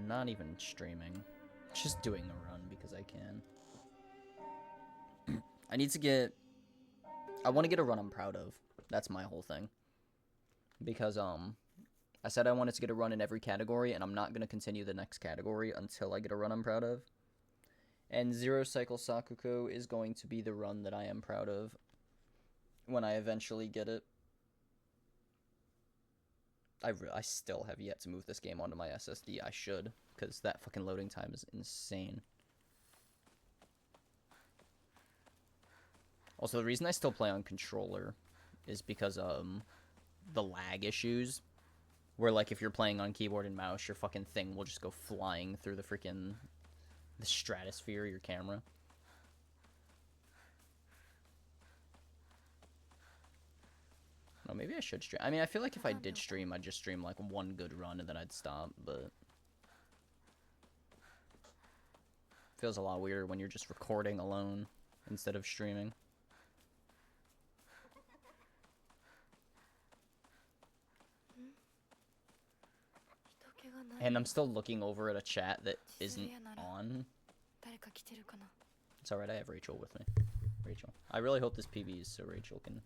Not even streaming. Just doing a run because I can. I need to get... I want to get a run I'm proud of. That's my whole thing. Because, I said I wanted to get a run in every category, and I'm not going to continue the next category until I get a run I'm proud of. And Zero Cycle Sakuko is going to be the run that I am proud of when I eventually get it. I still have yet to move this game onto my SSD. I should, because that fucking loading time is insane. Also, the reason I still play on controller is because, the lag issues. Where, like, if you're playing on keyboard and mouse, your fucking thing will just go flying through the freaking... the stratosphere of your camera. Oh, maybe I should stream. I mean, I feel like if I did stream, I'd just stream, like, one good run and then I'd stop, but... feels a lot weirder when you're just recording alone instead of streaming. And I'm still looking over at a chat that isn't on. It's alright, I have Rachel with me. Rachel. I really hope this PB is so Rachel can...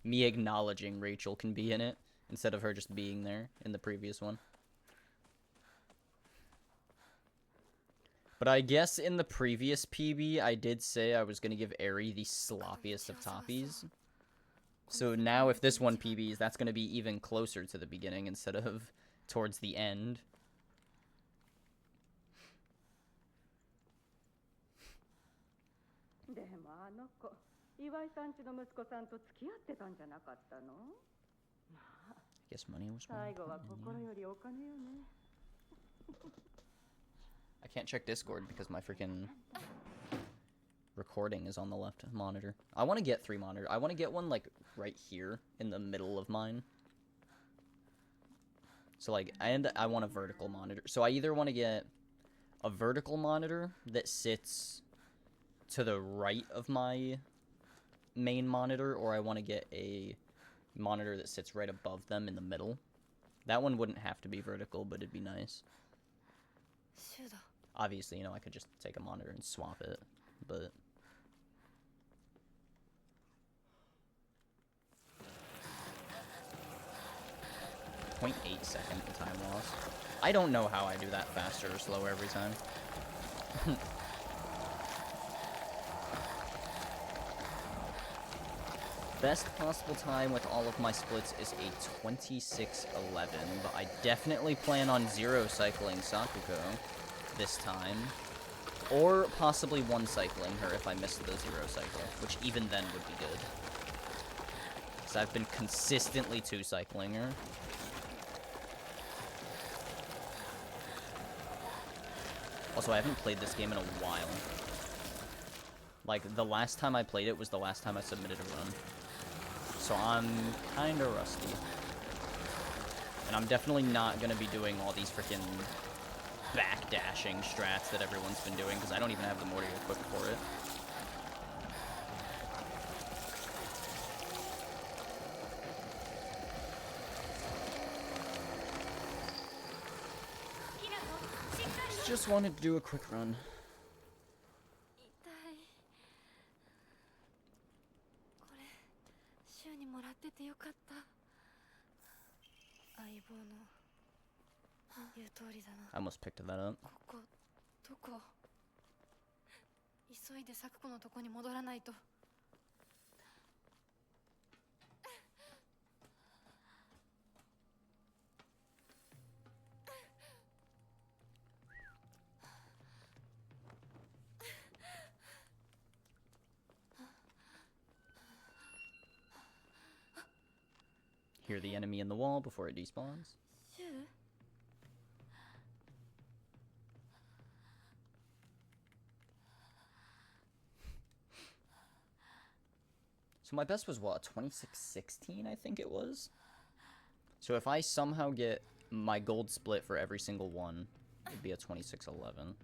me acknowledging Rachel can be in it, instead of her just being there in the previous one. But I guess in the previous PB, I did say I was going to give Eri the sloppiest of toppies. So now if this one PBs, that's going to be even closer to the beginning instead of towards the end. I guess money was one. I can't check Discord because my freaking recording is on the left monitor. I want to get 3 monitors. I want to get one, like, right here in the middle of mine. So, like, and I want a vertical monitor. So I either want to get a vertical monitor that sits to the right of my main monitor, or I want to get a monitor that sits right above them in the middle. That one wouldn't have to be vertical, but it'd be nice. Obviously, you know, I could just take a monitor and swap it, but... 0.8 second time loss. I don't know how I do that faster or slower every time. Best possible time with all of my splits is a 26:11, but I definitely plan on zero cycling Sakuko this time. Or possibly one cycling her if I miss the zero cycle, which even then would be good. Because I've been consistently 2 cycling her. Also, I haven't played this game in a while. Like, the last time I played it was the last time I submitted a run. So I'm kinda rusty. And I'm definitely not gonna be doing all these freaking backdashing strats that everyone's been doing, because I don't even have the mortar equipped for it. Just wanted to do a quick run. I almost picked that up. Hear the enemy in the wall before it despawns. So my best was what, 26:16, I think it was? So if I somehow get my gold split for every single one, it'd be a 26:11.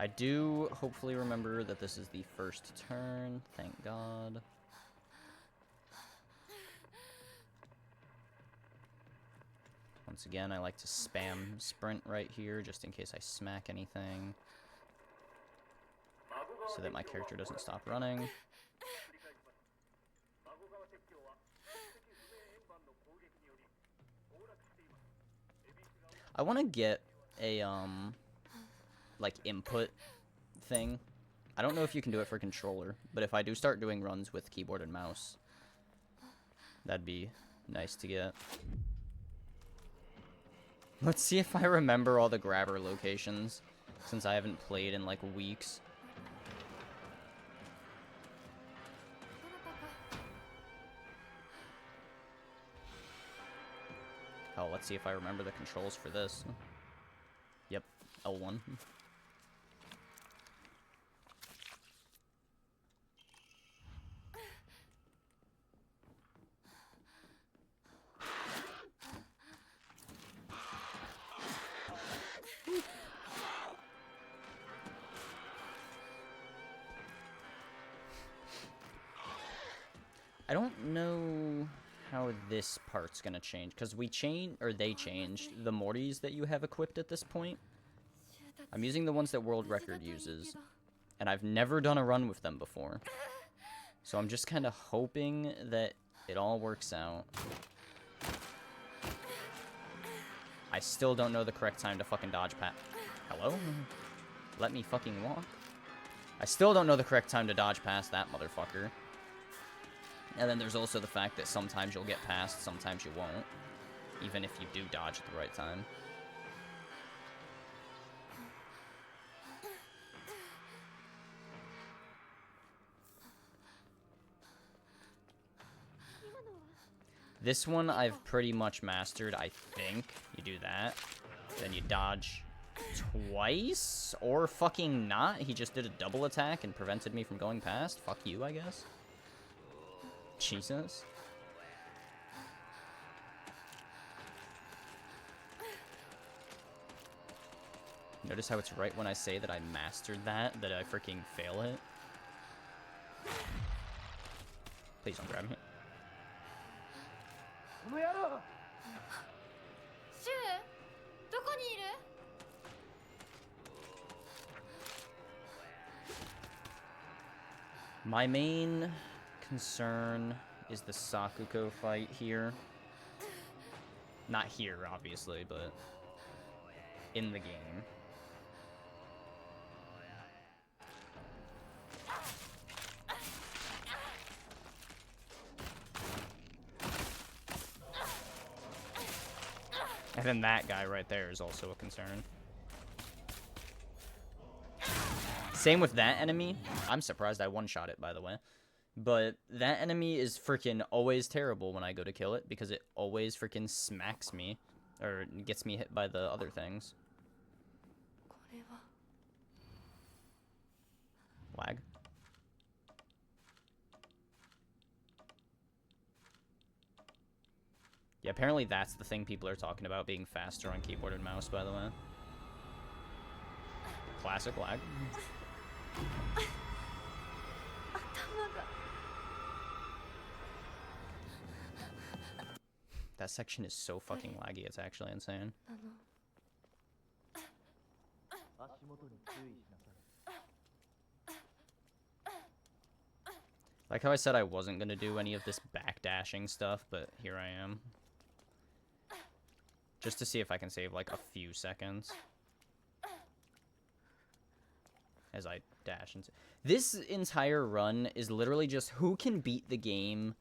I do hopefully remember that this is the first turn. Thank God. Once again, I like to spam sprint right here just in case I smack anything, so that my character doesn't stop running. I want to get a, like, input thing. I don't know if you can do it for controller, but if I do start doing runs with keyboard and mouse, that'd be nice to get. Let's see if I remember all the grabber locations, since I haven't played in, like, weeks. Oh, let's see if I remember the controls for this. Yep, L1. I don't know how this part's gonna change, because they changed the Mortys that you have equipped at this point. I'm using the ones that World Record uses, and I've never done a run with them before. So I'm just kind of hoping that it all works out. I still don't know the correct time to fucking dodge past. Hello? Let me fucking walk. I still don't know the correct time to dodge past that motherfucker. And then there's also the fact that sometimes you'll get past, sometimes you won't. Even if you do dodge at the right time. This one I've pretty much mastered, I think. You do that. Then you dodge twice? Or fucking not. He just did a double attack and prevented me from going past. Fuck you, I guess. Jesus. Notice how it's right when I say that I mastered that I freaking fail it. Please don't grab me. My main concern is the Sakuko fight here. Not here, obviously, but in the game. And then that guy right there is also a concern. Same with that enemy. I'm surprised I one-shot it, by the way. But that enemy is freaking always terrible when I go to kill it, because it always freaking smacks me. Or gets me hit by the other things. Lag. Yeah, apparently that's the thing people are talking about, being faster on keyboard and mouse, by the way. Classic lag. That section is so fucking laggy, it's actually insane. Like how I said I wasn't gonna do any of this backdashing stuff, but here I am. Just to see if I can save like a few seconds. As I dash into... This entire run is literally just who can beat the game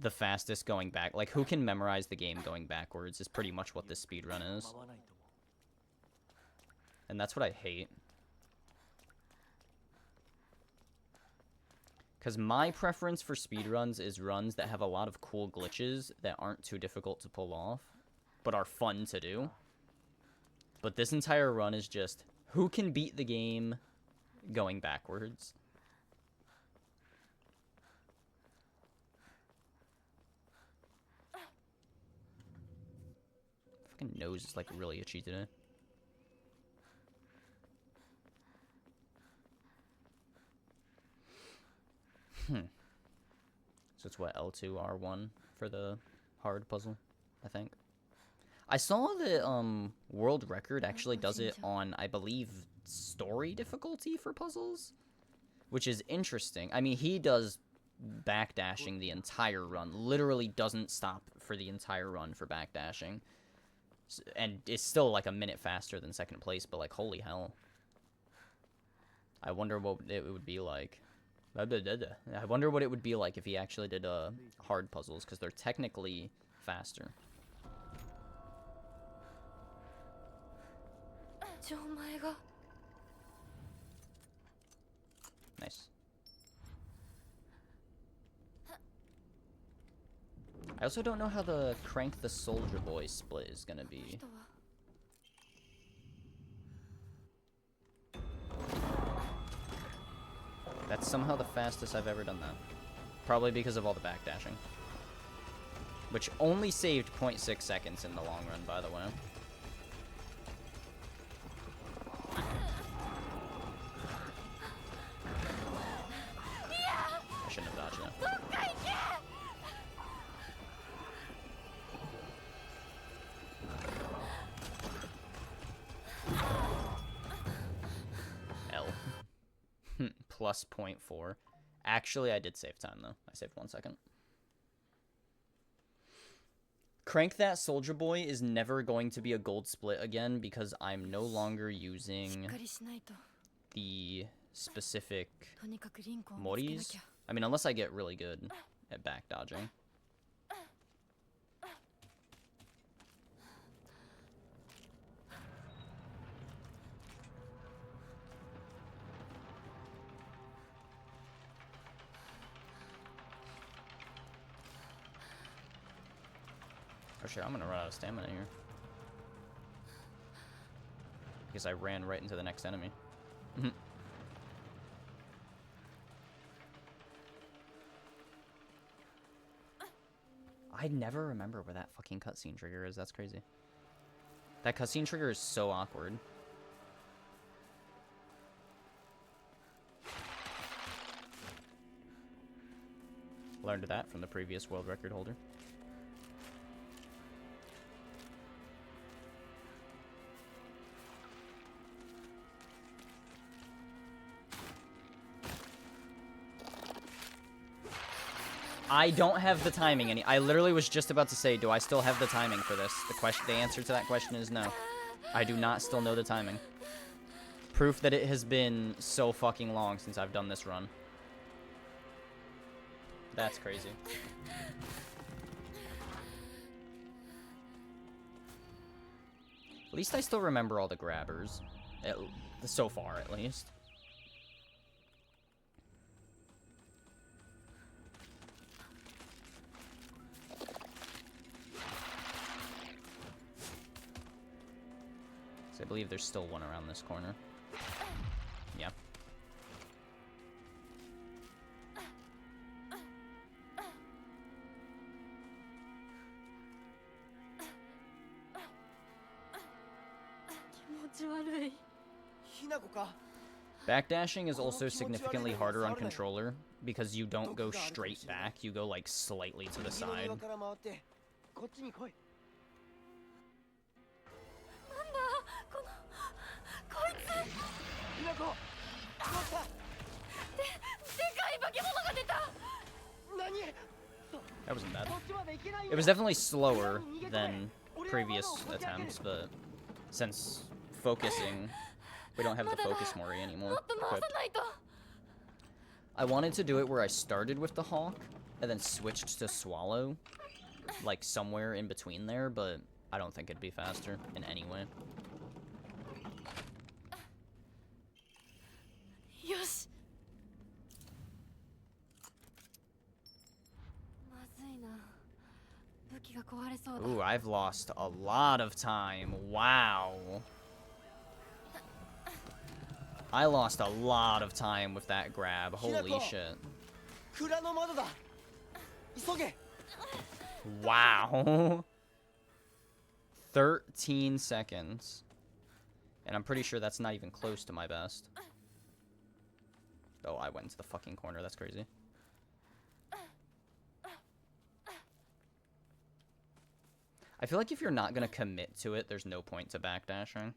the fastest going back. Like, who can memorize the game going backwards is pretty much what this speedrun is. And that's what I hate. Because my preference for speedruns is runs that have a lot of cool glitches that aren't too difficult to pull off, but are fun to do. But this entire run is just who can beat the game going backwards. Fucking nose is like really itchy today. So it's what, L2, R1 for the hard puzzle, I think. I saw that world record actually does it on, I believe, story difficulty for puzzles, which is interesting. I mean, he does backdashing the entire run, literally doesn't stop for the entire run for backdashing, and it's still like a minute faster than second place, but like, holy hell. I wonder what it would be like. I wonder what it would be like if he actually did hard puzzles, because they're technically faster. Nice. I also don't know how the Crank the Soldier Boy split is gonna be. That's somehow the fastest I've ever done that. Probably because of all the backdashing. Which only saved 0.6 seconds in the long run, by the way. I shouldn't have dodged that. L. Plus 0.4. Actually, I did save time, though. I saved 1 second. Crank That Soldier Boy is never going to be a gold split again because I'm no longer using the specific moris. I mean, unless I get really good at back dodging. Oh shit, I'm gonna run out of stamina here. Because I ran right into the next enemy. I never remember where that fucking cutscene trigger is. That's crazy. That cutscene trigger is so awkward. Learned that from the previous world record holder. I don't have the timing I literally was just about to say, do I still have the timing for this? The answer to that question is no. I do not still know the timing. Proof that it has been so fucking long since I've done this run. That's crazy. At least I still remember all the grabbers. So far, at least. I believe there's still one around this corner. Yeah. Backdashing is also significantly harder on controller because you don't go straight back, you go like slightly to the side. That wasn't bad. It was definitely slower than previous attempts, but since focusing, we don't have the focus mori anymore. I wanted to do it where I started with the hawk and then switched to swallow, like somewhere in between there, but I don't think it'd be faster in any way. Yes. Ooh, I've lost a lot of time. Wow. I lost a lot of time with that grab. Holy shit. Wow. 13 seconds. And I'm pretty sure that's not even close to my best. Oh, I went into the fucking corner. That's crazy. I feel like if you're not going to commit to it, there's no point to backdashing.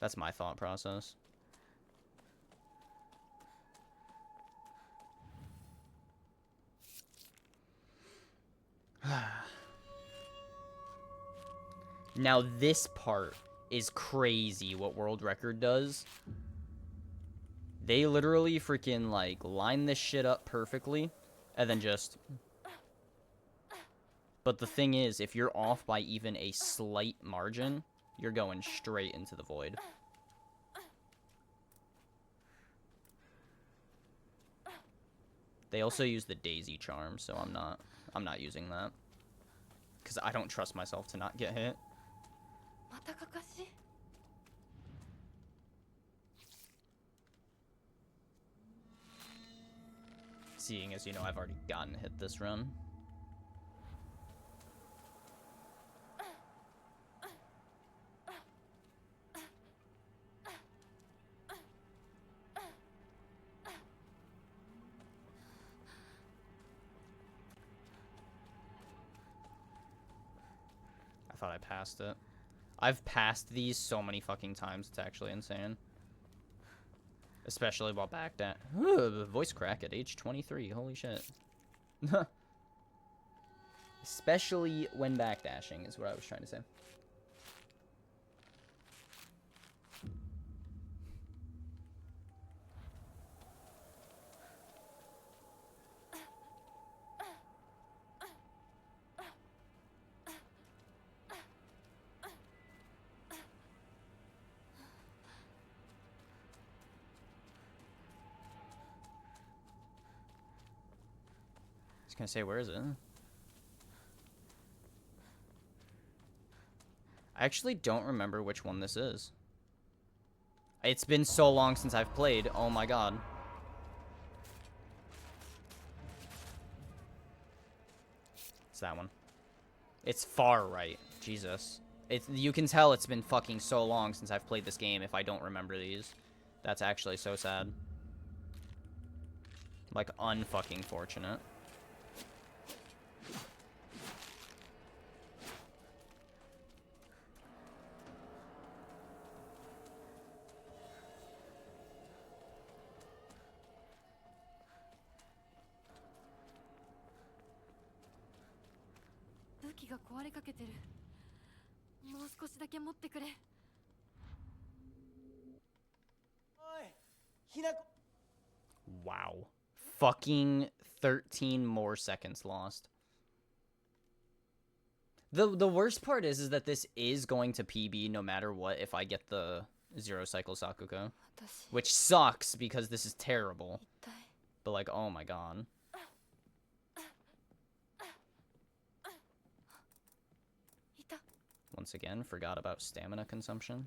That's my thought process. Now this part is crazy what World Record does. They literally freaking, like, line this shit up perfectly, and then just... But the thing is, if you're off by even a slight margin, you're going straight into the void. They also use the daisy charm, so I'm not using that. Because I don't trust myself to not get hit. Seeing as, you know, I've already gotten hit this run. I thought I passed it. I've passed these so many fucking times, it's actually insane. Especially while backed at... Ooh, voice crack at age 23, holy shit. Especially when backdashing is what I was trying to say. I was gonna say, where is it? I actually don't remember which one this is. It's been so long since I've played. Oh my god. It's that one. It's far right. Jesus. You can tell it's been fucking so long since I've played this game if I don't remember these. That's actually so sad. Like, unfucking fortunate. Wow. Fucking 13 more seconds lost. The worst part is that this is going to PB no matter what if I get the 0 cycle Sakuko. Which sucks because this is terrible. But like, oh my god. Once again, forgot about stamina consumption.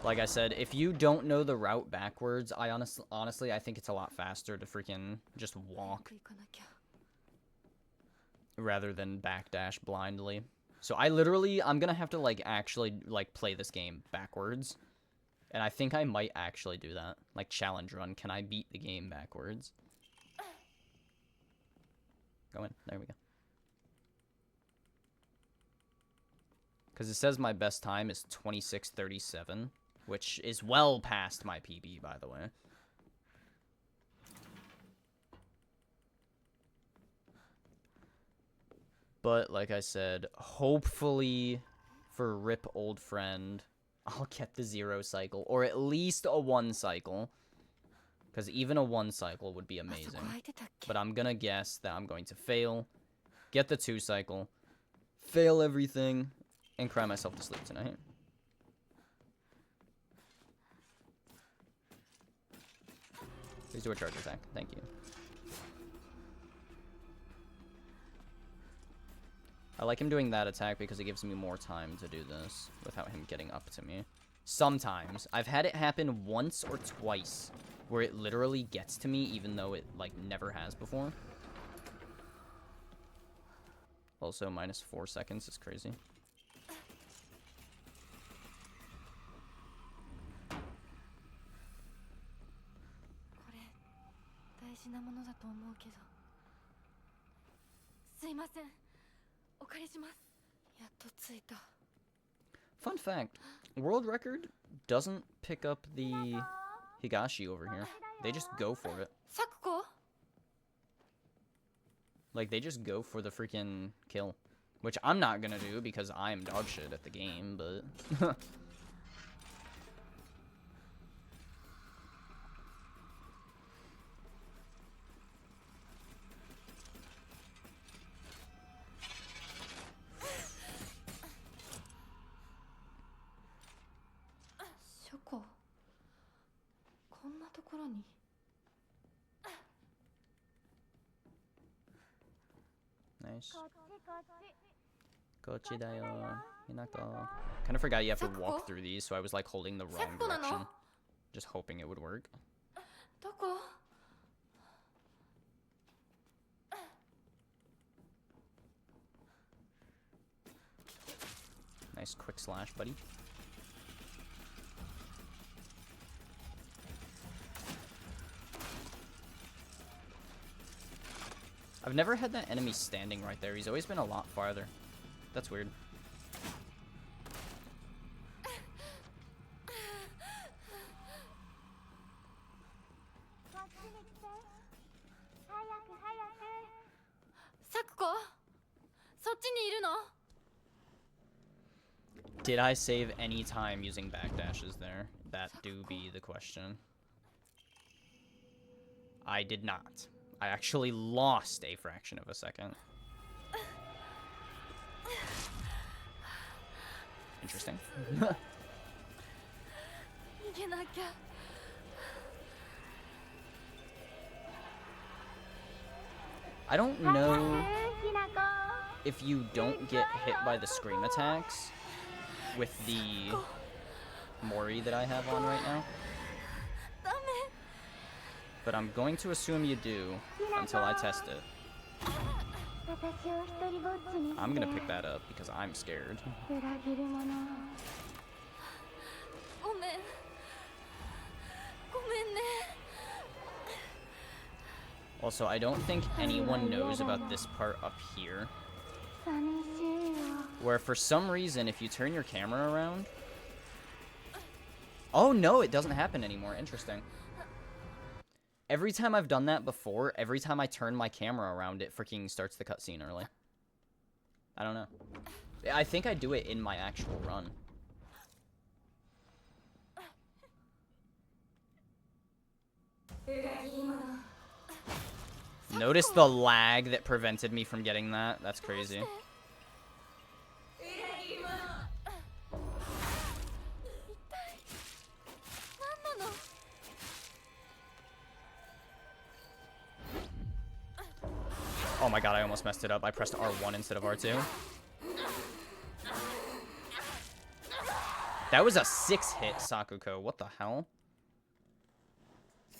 Like I said, if you don't know the route backwards, I honestly, I think it's a lot faster to freaking just walk rather than backdash blindly. So I'm gonna have to, like, actually, like, play this game backwards. And I think I might actually do that. Like, challenge run. Can I beat the game backwards? Go in. There we go. Because it says my best time is 26:37, which is well past my PB, by the way. But, like I said, hopefully for Rip Old Friend, I'll get the 0 cycle, or at least a 1 cycle. Because even a 1 cycle would be amazing. But I'm gonna guess that I'm going to fail, get the 2 cycle, fail everything, and cry myself to sleep tonight. Please do a charge attack. Thank you. I like him doing that attack because it gives me more time to do this without him getting up to me. Sometimes. I've had it happen once or twice where it literally gets to me even though it, like, never has before. Also, minus 4 seconds is crazy. Fun fact, world record doesn't pick up the Higashi over here. They just go for it. Like, they just go for the freaking kill. Which I'm not gonna do because I'm dog shit at the game, but... Nice. Kochi da yo. Hinako. Kind of forgot you have to walk through these, so I was like holding the wrong direction. Just hoping it would work. Nice quick slash, buddy. I've never had that enemy standing right there. He's always been a lot farther. That's weird. Did I save any time using backdashes there? That do be the question. I did not. I actually lost a fraction of a second. Interesting. I don't know if you don't get hit by the scream attacks with the Mori that I have on right now. But I'm going to assume you do until I test it. I'm gonna pick that up because I'm scared. Also, I don't think anyone knows about this part up here, where for some reason, if you turn your camera around... Oh no, it doesn't happen anymore. Interesting. Every time I've done that before, every time I turn my camera around, it freaking starts the cutscene early. I don't know. I think I do it in my actual run. Notice the lag that prevented me from getting that? That's crazy. Oh my god, I almost messed it up. I pressed R1 instead of R2. That was a 6-hit Sakuko. What the hell?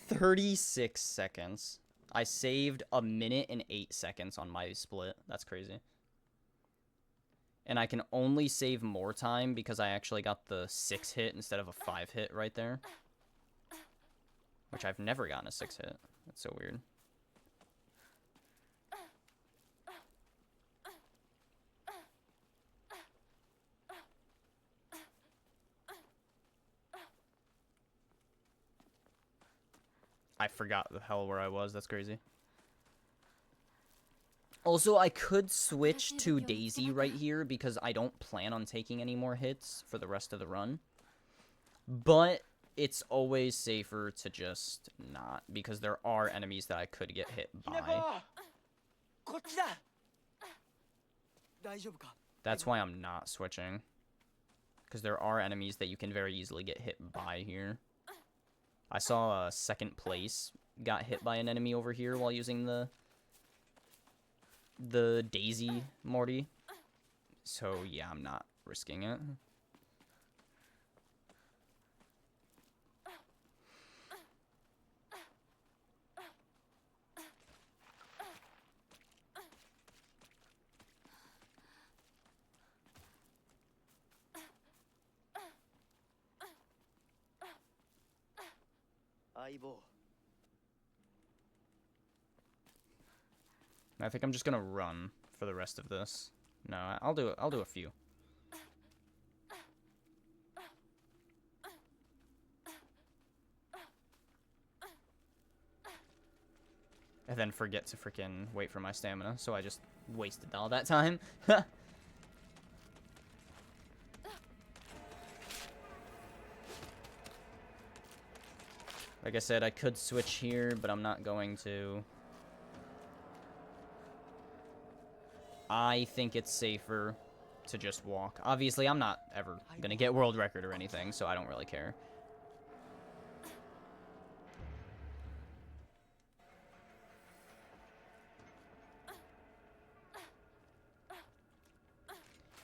36 seconds. I saved 1 minute and 8 seconds on my split. That's crazy. And I can only save more time because I actually got the 6-hit instead of a 5-hit right there. Which I've never gotten a 6-hit. That's so weird. I forgot the hell where I was. That's crazy. Also, I could switch to Daisy right here because I don't plan on taking any more hits for the rest of the run. But it's always safer to just not, because there are enemies that I could get hit by. That's why I'm not switching. Because there are enemies that you can very easily get hit by here. I saw a second place got hit by an enemy over here while using the Daisy Morty. So yeah, I'm not risking it. I think I'm just gonna run for the rest of this. No, I'll do a few. And then forget to freaking wait for my stamina, so I just wasted all that time. Like I said, I could switch here, but I'm not going to. I think it's safer to just walk. Obviously, I'm not ever gonna get world record or anything, so I don't really care.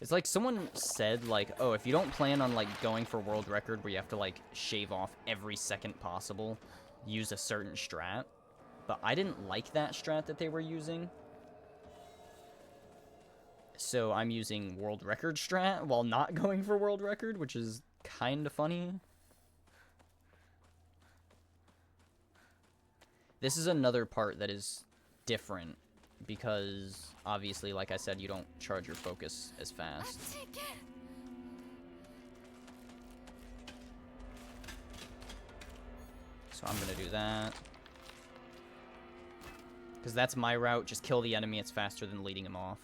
It's like someone said, like, oh, if you don't plan on, like, going for world record where you have to, like, shave off every second possible, use a certain strat. But I didn't like that strat that they were using. So I'm using world record strat while not going for world record, which is kind of funny. This is another part that is different. Because, obviously, like I said, you don't charge your focus as fast. So I'm gonna do that. Because that's my route. Just kill the enemy. It's faster than leading him off.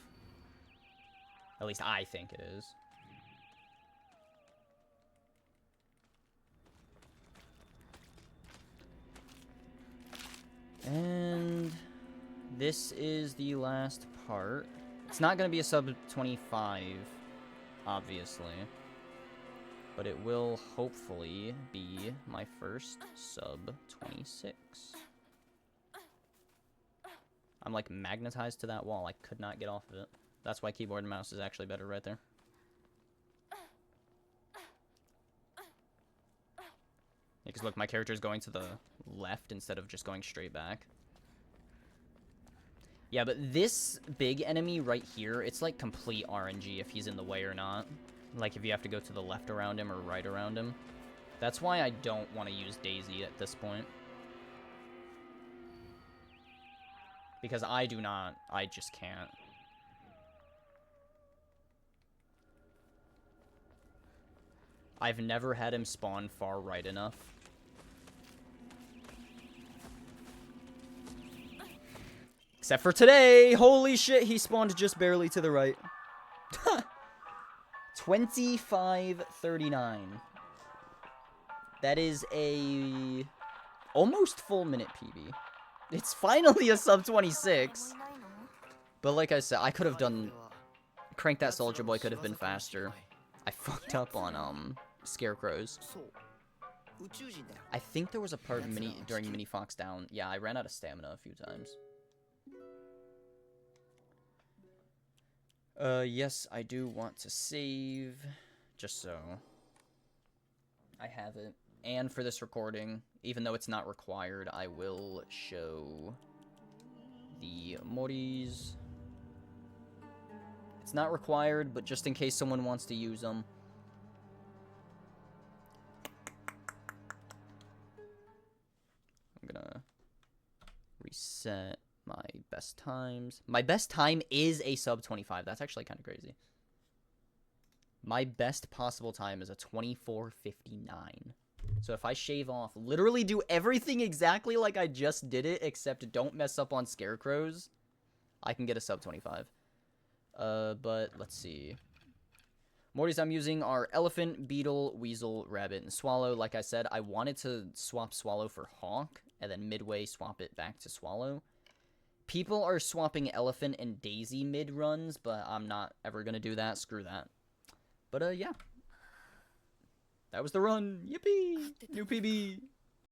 At least I think it is. And this is the last part. It's not going to be a sub 25, obviously. But it will hopefully be my first sub 26. I'm like magnetized to that wall. I could not get off of it. That's why keyboard and mouse is actually better right there. Because look, my character is going to the left instead of just going straight back. Yeah, but this big enemy right here, it's like complete RNG if he's in the way or not. Like if you have to go to the left around him or right around him. That's why I don't want to use Daisy at this point. Because I do not. I just can't. I've never had him spawn far right enough. Except for today! Holy shit, he spawned just barely to the right. 25:39. That is a almost full minute PB. It's finally a sub 26. But like I said, I could have done... Crank that Soldier Boy could have been faster. I fucked up on scarecrows. I think there was a part during Mini Fox Down. Yeah, I ran out of stamina a few times. Yes, I do want to save, just so I have it. And for this recording, even though it's not required, I will show the Moris. It's not required, but just in case someone wants to use them. I'm gonna reset my best times. My best time is a sub 25. That's actually kind of crazy. My best possible time is a 24:59. So if I shave off, literally do everything exactly like I just did it, except don't mess up on scarecrows, I can get a sub 25. But let's see. Mortys I'm using are Elephant, Beetle, Weasel, Rabbit, and Swallow. Like I said, I wanted to swap Swallow for Hawk, and then midway swap it back to Swallow. People are swapping Elephant and Daisy mid-runs, but I'm not ever going to do that. Screw that. But, yeah. That was the run. Yippee! New PB.